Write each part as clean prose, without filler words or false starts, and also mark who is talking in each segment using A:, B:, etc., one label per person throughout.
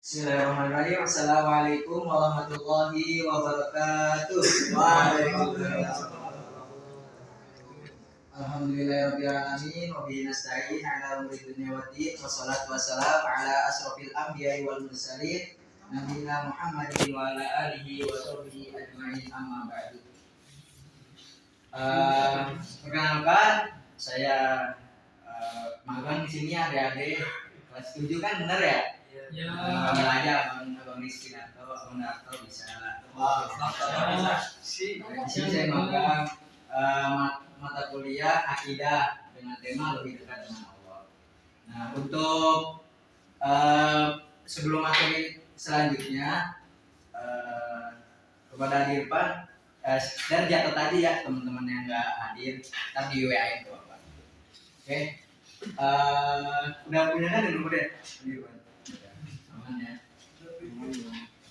A: Bismillahirrahmanirrahim. Assalamualaikum warahmatullahi wabarakatuh. Waalaikumsalam. Alhamdulillahirabbil alamin wa bihi nasta'in ala umuri dunya waddin wassalatu wassalamu ala asrofil anbiya'i wal mursalin nabiyina Muhammadin wa ala alihi wa sahbihi ajma'in amma ba'du. Perkenalkan saya magang di sini adik-adik kelas 7 kan, benar ya? Ya. Panggil aja Abang Rizky atau Abang Darto bisa. Di sini saya magang mata kuliah akidah dengan tema lebih dekat dengan Allah. Nah, untuk sebelum materi selanjutnya kepada Dirpan dan jatuh tadi ya teman-teman yang nggak hadir, ntar di WA itu apa. Oke. Udah punya kan dulu deh. Aman ya.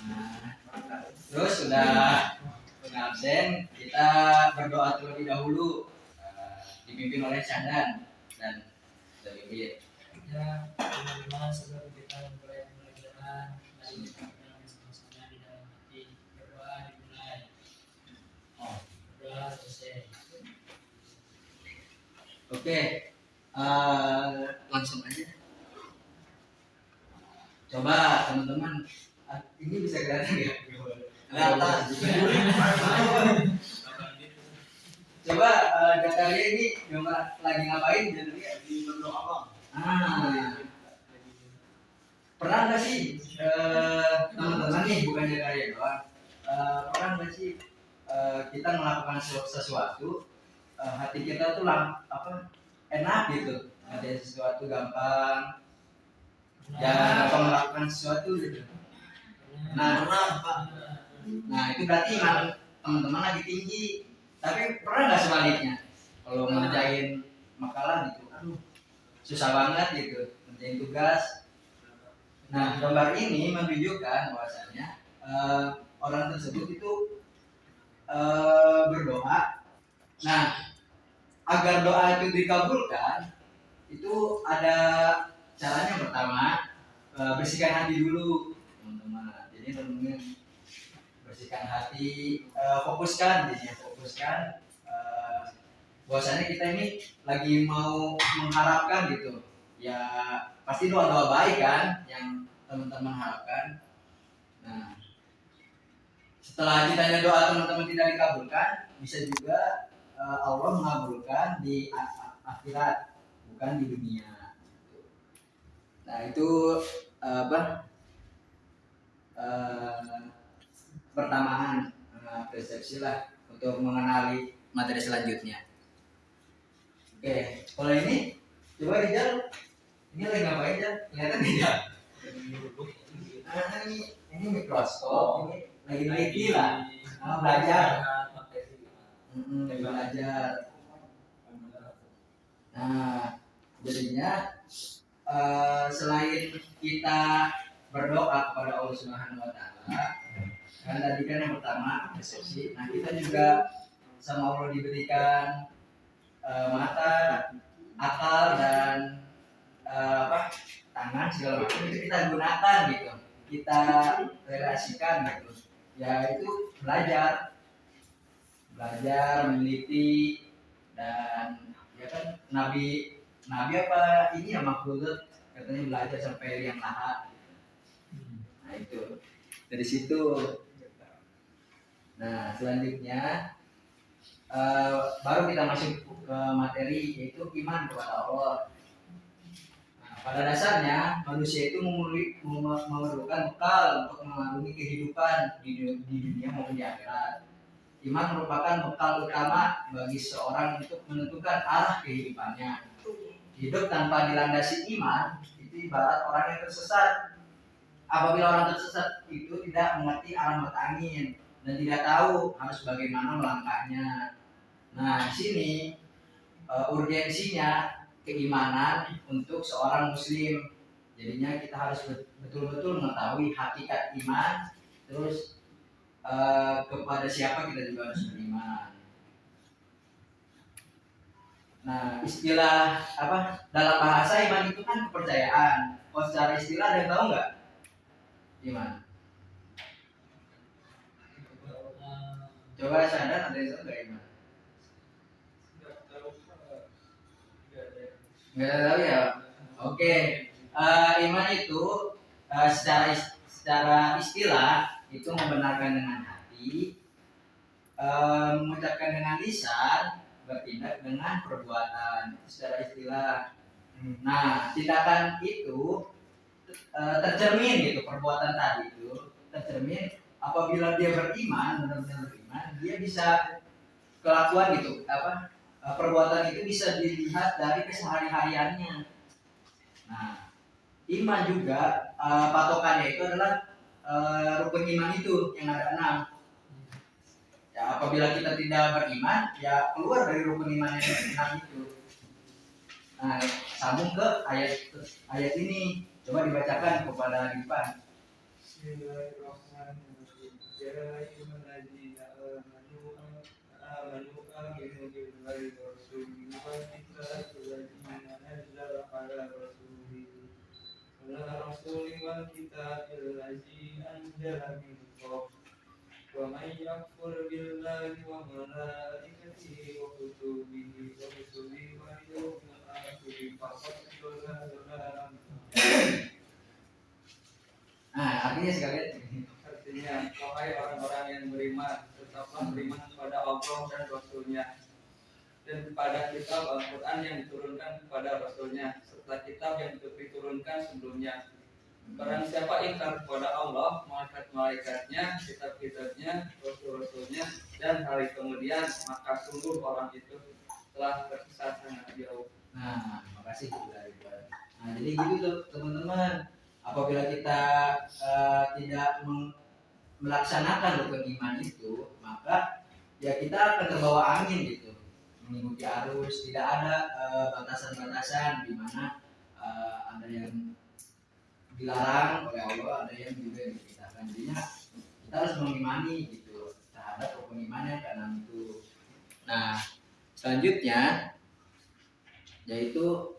A: Nah, terus sudah absen, kita berdoa terlebih dahulu dipimpin oleh Syadan dan Zabir.
B: Ya, teman-teman sebelum kita memulai pelajaran dan sama-sama di dalam hati berdoa dimulai. Berdoa selesai.
A: Oke, langsung aja. Coba teman-teman, ini bisa kelihatan ya? Kelihatan. Coba Jakaria ini lagi ngapain? Jadi berdoa Bang. Pernah nggak sih teman-teman nih, bukan Jakaria doang, pernah nggak sih kita melakukan sesuatu, hati kita tuh enak gitu, ada sesuatu gampang, gampang melakukan sesuatu gitu. Nah itu berarti iman teman-teman lagi tinggi. Tapi pernah nggak sebaliknya, kalau ngerjain makalah gitu, aduh susah banget gitu ngerjain tugas. Nah, gambar ini menunjukkan bahwasanya orang tersebut itu berdoa. Nah, agar doa itu dikabulkan, itu ada caranya. Pertama, bersihkan hati dulu, teman-teman. Jadi teman-teman bersihkan hati, fokuskan bahwasanya kita ini lagi mau mengharapkan gitu. Ya pasti doa-doa baik kan yang teman-teman harapkan. Nah, setelah ditanya doa teman-teman tidak dikabulkan, bisa juga Allah mengabulkan di akhirat, bukan di dunia. Nah itu pertamaan persepsi lah untuk mengenali materi selanjutnya. Oke, kalau ini coba Rizal, ini lagi ngapain ya? Kelihatan tidak? Ini mikroskop, ini lagi neliti lah, belajar. Belajar. Nah, jadinya selain kita berdoa kepada Allah Subhanahu Wa Taala, kan tadi kan yang pertama persepsi. Nah, kita juga sama Allah diberikan mata, akal dan tangan segala macam, itu kita gunakan gitu, kita relasikan gitu. Ya itu belajar meneliti, dan ya kan nabi apa ini ya makhluk katanya belajar sampai liang lahat. Nah itu dari situ. Nah selanjutnya baru kita masuk ke materi, yaitu iman kepada Allah. Nah, pada dasarnya manusia itu memerlukan bekal untuk mengarungi kehidupan di dunia maupun di akhirat. Iman merupakan bekal utama bagi seorang untuk menentukan arah kehidupannya. Hidup tanpa dilandasi iman itu ibarat orang yang tersesat. Apabila orang tersesat itu tidak mengerti arah mata angin dan tidak tahu harus bagaimana melangkahnya. Nah, di sini urgensinya keimanan untuk seorang muslim. Jadinya kita harus betul-betul mengetahui hakikat iman, terus kepada siapa kita juga harus beriman. Nah, istilah dalam bahasa iman itu kan kepercayaan. Kalau secara istilah ada yang tahu nggak? Gimana?
B: Eh,
A: Coba sadar ada yang tahu nggak iman? Nggak tahu ya. Oke. Iman itu secara istilah itu membenarkan dengan hati, mengucapkan dengan lisan, bertindak dengan perbuatan. Itu secara istilah. Nah, tindakan itu tercermin gitu, perbuatan tadi itu tercermin apabila dia beriman, benar-benar beriman, dia bisa kelakuan gitu, perbuatan itu bisa dilihat dari kesehari-hariannya. Nah, iman juga patokannya itu adalah rukun iman itu yang ada 6. Ya, apabila kita tidak beriman, ya keluar dari rukun iman yang 6 itu. Nah, sambung ke ayat ini. Coba dibacakan kepada Dipan.
C: Bismillahirrahmanirrahim. Ya ayyuhalladzina amanu aminu billahi wa rasulihi wal kitabil ladzi nazzala ala rasulihi wal kitabil ladzi anzala min qabl. Wa may yakfur billahi wa malaikatihi wa kutubihi wa rusulihi wal yawmil akhir faqad dhalla dhalalan.
A: Nah, artinya sekalian.
C: Artinya, wahai orang-orang yang beriman, tetaplah beriman kepada Allah dan Rasul-Nya, dan kepada kitab Al-Quran yang diturunkan kepada Rasul-Nya, serta kitab yang diturunkan sebelumnya. Barang siapa ingkar kepada Allah, malaikat-malaikatnya, kitab-kitabnya, Rasul-Rasulnya, dan hari kemudian, maka sungguh orang itu telah tersesat sangat jauh.
A: Nah, makasih dari Dipan. Nah, jadi gitu tuh teman-teman. Apabila kita tidak melaksanakan rukun iman itu, maka ya kita akan terbawa angin gitu, mengikuti arus, tidak ada batasan-batasan di mana ada yang dilarang oleh Allah, ada yang juga diperintahkan. Jadinya kita harus mengimani gitu terhadap rukun iman yang keenam itu. Nah, selanjutnya yaitu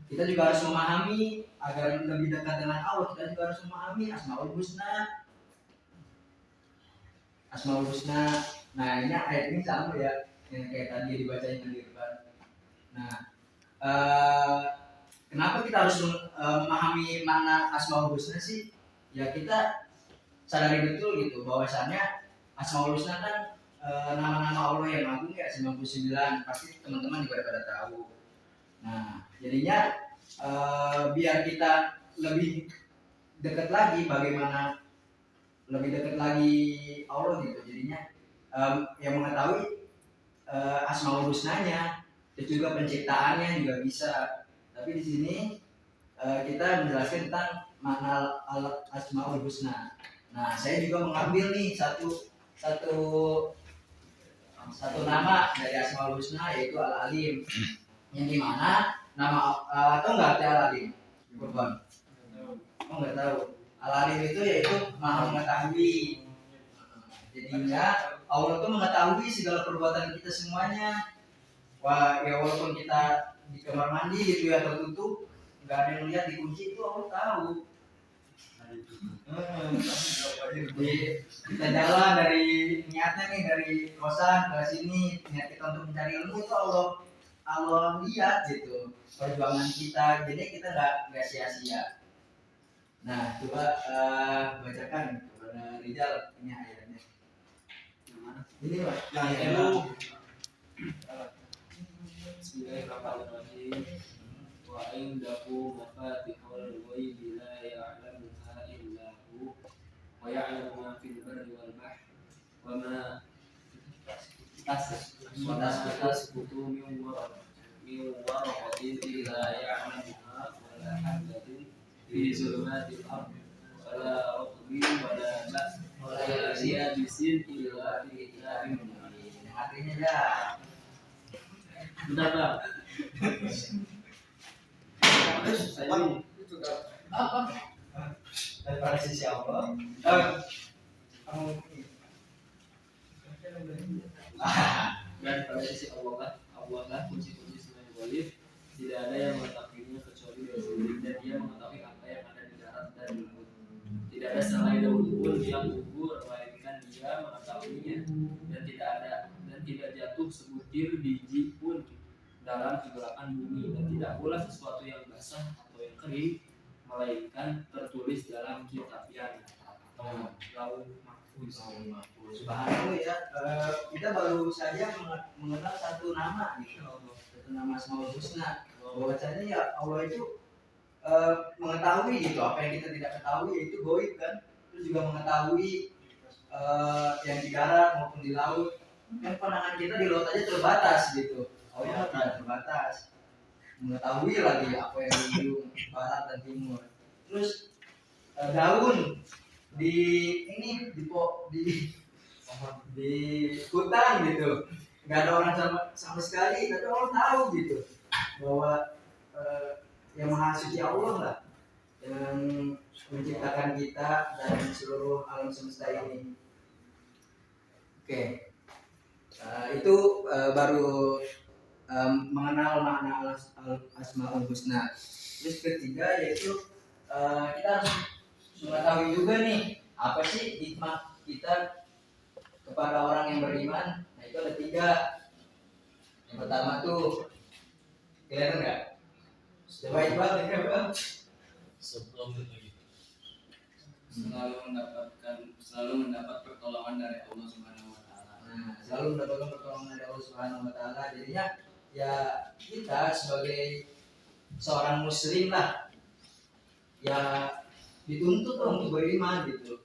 A: kita juga harus memahami agar lebih dekat dengan Allah. Kita juga harus memahami Asmaul Husna. Asmaul Husna. Nah, ini ayat ini sama ya, yang kayak tadi dibacain di depan. Nah, kenapa kita harus memahami makna Asmaul Husna sih? Ya kita sadari betul gitu bahwasannya Asmaul Husna kan nama-nama Allah yang agung ya 99. Pasti teman-teman juga pada tahu. Nah, jadinya biar kita lebih dekat lagi, bagaimana lebih dekat lagi Allah gitu. Jadinya yang mengetahui Asmaul Husnanya, terus juga penciptaannya juga bisa. Tapi di sini kita menjelaskan tentang makna Asmaul Husna. Nah, saya juga mengambil nih satu nama dari Asmaul Husna, yaitu Al-Alim, yang dimana nama atau nggak arti Al-Alim? Kurban. Oh, nggak tahu. Al-Alim itu yaitu maha mengetahui. Jadinya Allah itu mengetahui segala perbuatan kita semuanya. Wah, ya walaupun kita di kamar mandi gitu ya tertutup, nggak ada yang lihat, dikunci, itu Allah tahu. Jadi kita jalan dari niatnya nih, dari kosan ke sini, niat kita untuk mencari ilmu itu Allah lihat gitu perjuangan kita, jadi kita nggak sia-sia. Nah, coba bacakan kepada Rizal ini ayatnya. Ini Pak, yang itu.
D: Bismillahirrahmanirrahim. Wa indahu mafatihul ghaibi la ya'lamuha illa hu wa ya'lamu ma fil barri wal bahri wa ma tasqutu min waraqatin illa ya'lamuha wa la habatin fi zulumatil ardi wa la ratbin wa la yabisin illa fi kitabim mubin.
A: Artinya ya.
D: Bentar, Bang.
A: Daripada sisi Allah.
D: Dan pada sisi Allah lah kunci-kunci semuanya boleh. Tidak ada yang mengetahuinya kecuali Dia sendiri, dan Dia mengetahui apa yang ada di darat dan di laut. tiada selain Daud pun yang gugur melainkan Dia mengetahuinya, dan tidak jatuh sebutir biji pun dalam kegelapan bumi, dan tidak pula sesuatu yang basah atau yang kering melainkan tertulis dalam kitab yang atau lauh mahfuz.
A: Subhanallah ya, kita baru saja mengenal satu nama gitu, satu nama Asmaul Husna. Bahwasanya ya Allah itu mengetahui gitu apa yang kita tidak ketahui, yaitu goib kan. Terus juga mengetahui yang di darat maupun di laut. Kan pandangan kita di laut aja terbatas gitu. Allah tidak terbatas. Mengetahui lagi apa yang di ujung barat dan timur. Terus daun di ini di hutan gitu, nggak ada orang sama sekali, tapi Allah tahu gitu bahwa yang maha suci Allah lah yang menciptakan kita dan seluruh alam semesta ini. Oke, itu baru mengenal makna Asmaul Husna. Terus ketiga yaitu kita harus mengetahui juga nih apa sih hikmah kita kepada orang yang beriman. Nah itu ada 3. Yang pertama tuh kelihatan nggak? Coba Iqbal,
C: selalu mendapat pertolongan dari Allah Subhanahu wa taala.
A: Nah, selalu mendapatkan pertolongan dari Allah Subhanahu wa taala. Jadinya ya kita sebagai seorang muslim lah ya dituntut untuk beriman gitu.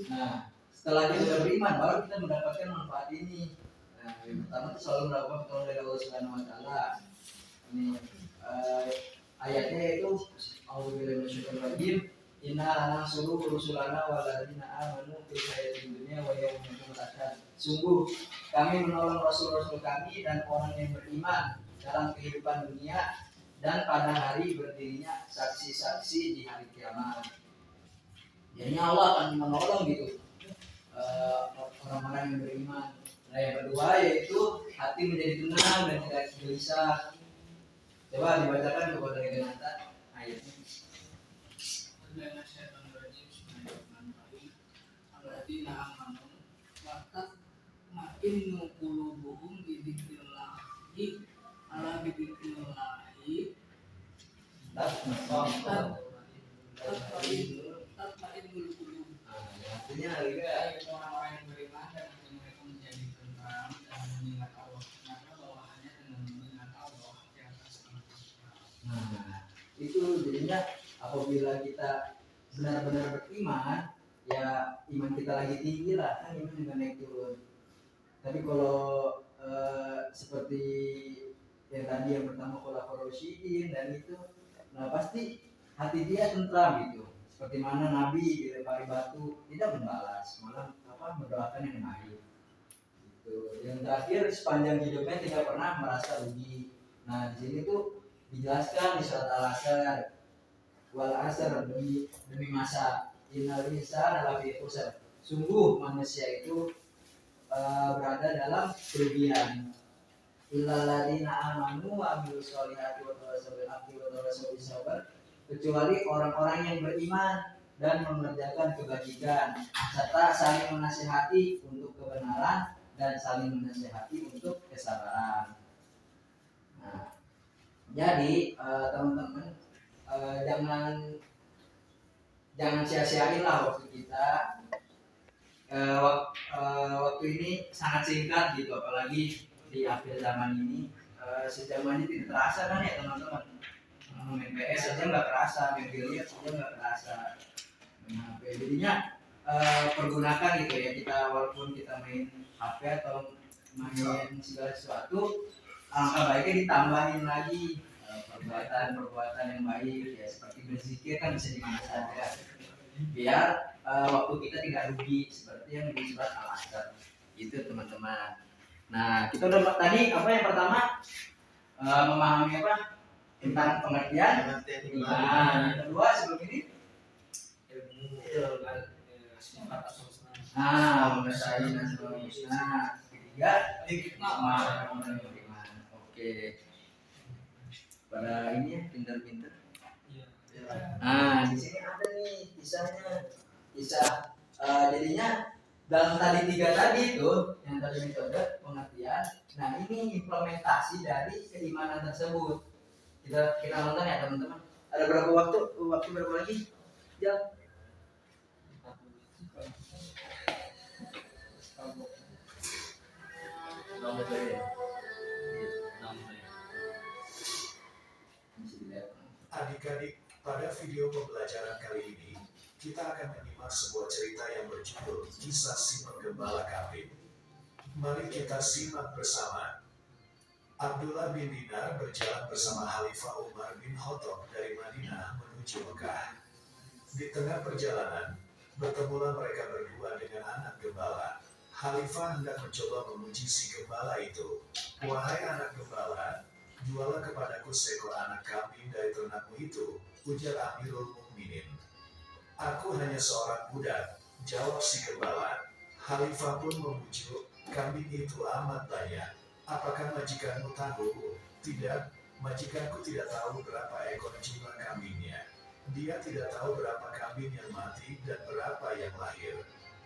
A: Nah, setelah kita beriman baru kita mendapatkan manfaat ini. Nah, yang pertama itu selalu mendapatkan pertolongan dari Allah Subhanahu wa taala. Ini ayatnya itu A'udzubillahi minasyaitonir rajim. Inna lanansuru rusulana walladzina amanu fil hayatid dunya wa yaumil qiyamah. Sungguh kami menolong rasul-rasul kami dan orang yang beriman dalam kehidupan dunia dan pada hari berdirinya saksi-saksi di hari kiamat. Jadi Allah akan menolong gitu orang-orang yang beriman. Nah yang kedua yaitu hati menjadi tenang dan tidak gelisah. Coba dibacakan kepada Renata ayatnya.
B: Alladzina amanu wa tatma'innu qulubuhum bi dzikrillahi ala bi dzikrillahi tatma'innul qulub.
A: Artinya juga
B: Orang-orang yang beriman dan mereka menjadi tenang dan mengingat Allah, karena bawahannya dengan mengingat Allah di atas
A: nah, itu jadinya apabila kita benar-benar beriman, ya iman kita lagi tinggi lah, kan iman juga naik turun. Tapi kalau seperti yang tadi yang pertama khulafaur rasyidin dan itu, nah pasti hati dia tentram gitu. Seperti mana Nabi dilempari batu tidak membalas, malah mendoakan yang baik. Gitu. Yang terakhir sepanjang hidupnya tidak pernah merasa rugi. Nah di sini tuh dijelaskan di surat Al-Asr, wal asr demi masa, innal insana lafi khusr. Sungguh manusia itu berada dalam kerugian. Illal ladzina amanu wa amilus solihati wa tawassaw bil haqqi wa tawassaw bis sabr. Kecuali orang-orang yang beriman dan mengerjakan kebajikan serta saling menasihati untuk kebenaran dan saling menasihati untuk kesabaran. Nah, jadi teman-teman jangan sia-siain lah waktu kita. Waktu ini sangat singkat gitu, apalagi di akhir zaman ini. Sejam aja tidak terasa kan ya teman-teman. Main PS aja nggak kerasa, main biliar aja nggak kerasa. Nah, jadinya pergunakan gitu ya kita, walaupun kita main HP atau main segala sesuatu, alangkah baiknya ditambahin lagi perbuatan yang baik ya, seperti berzikir kan bisa di mana saja biar waktu kita tidak rugi, seperti yang di surat Al-Asr itu teman-teman. Nah kita udah tadi apa yang pertama memahami apa tentang pengertian iman. Yang kedua sebelum ini mengenai Asmaul Husna. Ketiga hikmah beriman. Oke. Pada ini ya pintar-pintar. Nah di sini ada nih kisahnya. bisa jadinya dalam tadi 3 tadi itu yang tadi metode pengertian. Nah ini implementasi dari keimanan tersebut. Kita nonton ya teman-teman. Ada berapa waktu berapa lagi? Ya.
D: 6 menit lagi ya? 6 menit.
A: Bisa dilihat.
E: Adik-adik, pada video pembelajaran kali ini, kita akan menyimak sebuah cerita yang berjudul Kisah Si Penggembala Kambing. Mari kita simak bersama. Abdullah bin Dinar berjalan bersama Khalifah Umar bin Khattab dari Madinah menuju Mekah. Di tengah perjalanan, bertemulah mereka berdua dengan anak gembala. Khalifah hendak mencoba memuji si gembala itu. "Wahai anak gembala, jualah kepadaku seekor anak kambing dari ternakmu itu," ujar Amirul Mukminin. "Aku hanya seorang budak," jawab si gembala. Khalifah pun membujuk, "Kambing itu amat banyak. Apakah majikanmu tahu?" "Tidak, majikanku tidak tahu berapa ekor jumlah kambingnya. Dia tidak tahu berapa kambing yang mati dan berapa yang lahir.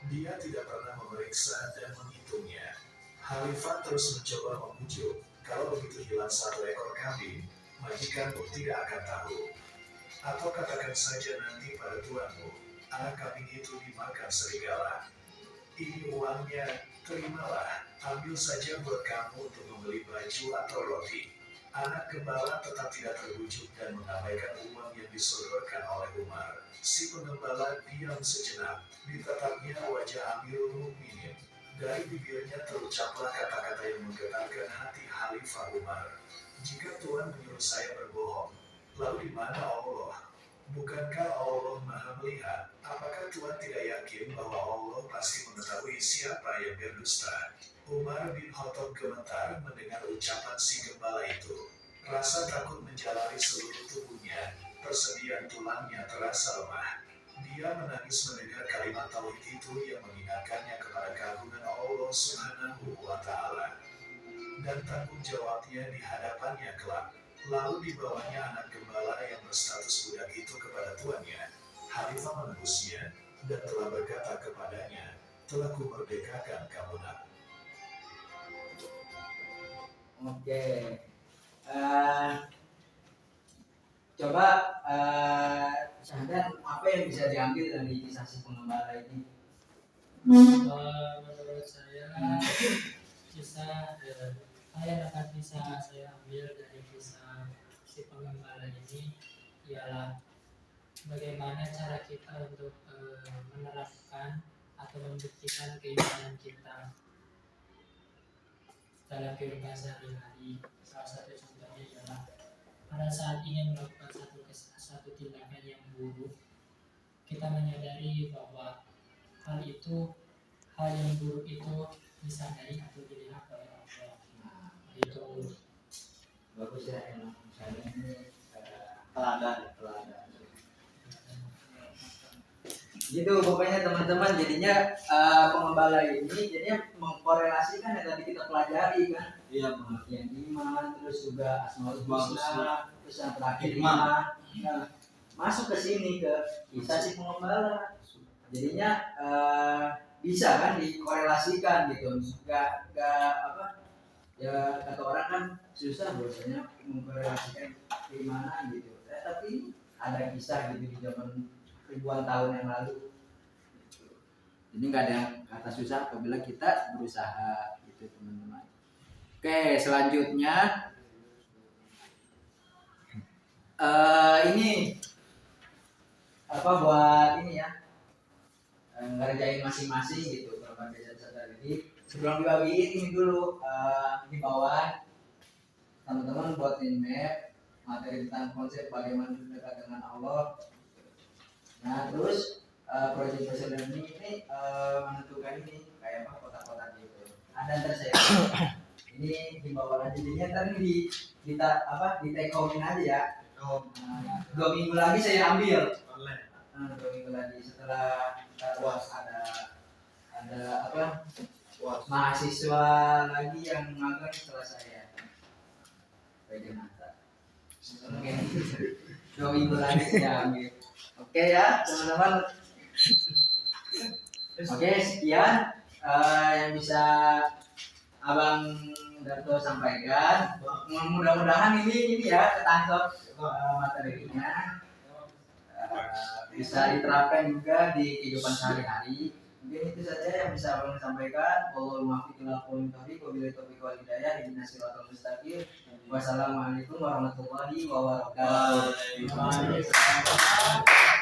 E: Dia tidak pernah memeriksa dan menghitungnya." Khalifah terus mencoba membujuk, "Kalau begitu hilang 1 ekor kambing, majikanmu tidak akan tahu. Atau katakan saja nanti pada tuanmu, anak kambing itu dimakan serigala. Ini uangnya, terimalah, ambil saja buat kamu untuk membeli baju atau roti." Anak gembala tetap tidak terbujuk dan mengabaikan uang yang disodorkan oleh Umar. Si penggembala diam sejenak, ditatapnya wajah Amirul Mukminin. Dari bibirnya terucaplah kata-kata yang menggetarkan hati Khalifah Umar. "Jika Tuhan menyuruh saya berbohong, lalu di mana Allah? Bukankah Allah Maha melihat? Apakah Tuhan tidak yakin bahwa Allah pasti mengetahui siapa yang berdusta?" Umar bin Khattab gemetar mendengar ucapan si gembala itu. Rasa takut menjalari seluruh tubuhnya, persediaan tulangnya terasa lemah. Dia menangis mendengar kalimat tauhid itu yang mengingatkannya kepada keagungan Allah Subhanahu wa Ta'ala dan tanggung jawabnya di hadapannya kelak. Lalu dibawanya anak gembala yang berstatus budak itu kepada tuannya. Khalifah menebusnya dan telah berkata kepadanya, "Telah kumerdekakan kamu, nak."
A: Oke. Coba Syahdan, apa yang bisa diambil dari kisah si penggembala ini?
B: Menurut saya kisah apa yang dapat bisa saya ambil dari kisah si penggembala ini ialah bagaimana cara kita untuk menerapkan atau membuktikan keimanan kita dalam kehidupan sehari-hari. Salah satu contohnya ialah pada saat ingin melakukan satu tindakan yang buruk, kita menyadari bahwa hal yang buruk itu disadari atau dilihat oleh Allah. Itu
A: Bagus ya, emang misalnya ini teladan. Gitu pokoknya teman-teman, jadinya pengembala ini jadinya mengkorelasikan yang tadi kita pelajari kan.
D: Iya,
A: Pengertian iman, terus juga asmaul
D: Bagus,
A: husna, terus yang terakhir
D: Hikmah.
A: iman. Nah, masuk ke sini ke kisah si pengembala. Jadinya bisa kan dikorelasikan gitu. Gak apa ya, kata orang kan susah biasanya mengkorelasikan keimanan gitu. Tapi ada kisah gitu di zaman ribuan tahun yang lalu. Jadi nggak ada kata susah apabila kita berusaha gitu teman-teman. Oke, selanjutnya ini apa buat ini ya, ngerjain masing-masing gitu korban desa sadar ini. Sebelum dibagiin ini dulu himbauan teman-teman buatin map materi tentang konsep bagaimana dekat dengan Allah. Nah terus proyek personal ini menentukan ini kayak apa kotak-kotak gitu. Ada ntar saya ini himbauan aja, jadinya ntar ini di take home-in aja ya. 2 minggu lagi saya ambil. 2 minggu lagi setelah was ada apa mahasiswa lagi yang magang setelah saya. Bagaimana? Oke. 2 minggu lagi saya ambil. Oke ya teman-teman. Oke, sekian yang bisa Abang Darto sampaikan. Mudah-mudahan ini ya ketangkep materinya. Bisa diterapkan juga di kehidupan sehari-hari. Mungkin itu saja yang bisa Abang sampaikan. Wassalamualaikum warahmatullahi wabarakatuh.
F: Waalaikumsalam.